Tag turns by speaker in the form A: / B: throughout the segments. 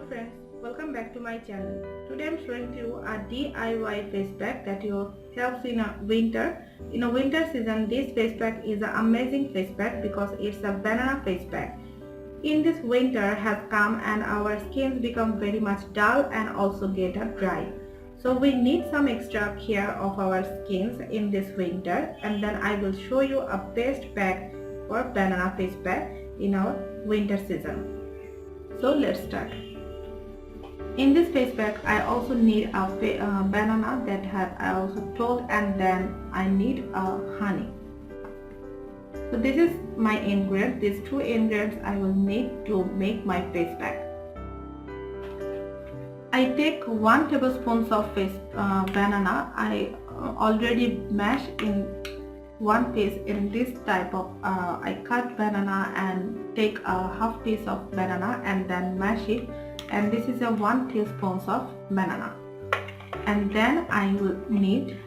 A: Hello friends, welcome back to my channel. Today I'm showing you a DIY face pack that helps in a winter. In a winter season, this face pack is an amazing face pack because it's a banana face pack. In this winter has come and our skins become very much dull and also get dry. So we need some extra care of our skins in this winter, and then I will show you a best pack for banana face pack in our winter season. So let's start. In this face pack I also need a banana that I also told, and then I need honey. So this is my ingredient. These two ingredients I will need to make my face pack. I take 1 tablespoon of banana. I already mash in one piece in this type of I cut banana and take a half piece of banana and then mash it, and this is a 1 teaspoon of banana. And then I will need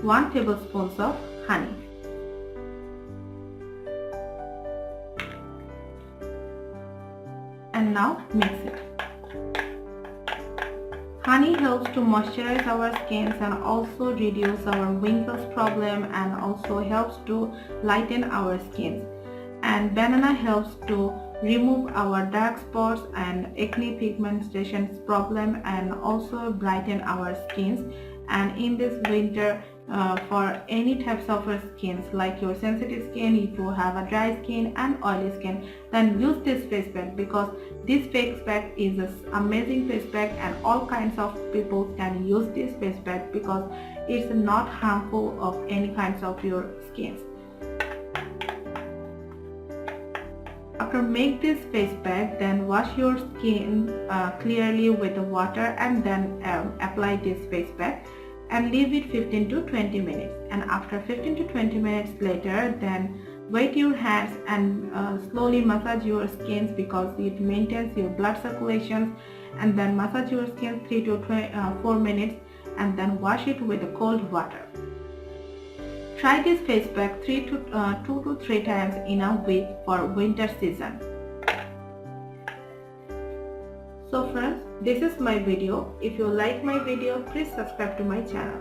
A: 1 tablespoon of honey. And now mix it. Honey helps to moisturize our skins and also reduce our wrinkles problem, and also helps to lighten our skins. And banana helps to remove our dark spots and acne pigmentation problem, and also brighten our skins. And in this winter, for any types of skins, like your sensitive skin, if you have a dry skin and oily skin, then use this face pack, because this face pack is an amazing face pack and all kinds of people can use this face pack because it's not harmful of any kinds of your skins. After make this face pack, then wash your skin clearly with the water and then apply this face pack and leave it 15 to 20 minutes. And after 15 to 20 minutes later, then wet your hands and slowly massage your skins, because it maintains your blood circulation. And then massage your skin 3 to 4 minutes and then wash it with cold water. Try this face pack 2 to 3 times in a week for winter season. So friends, this is my video. If you like my video, please subscribe to my channel.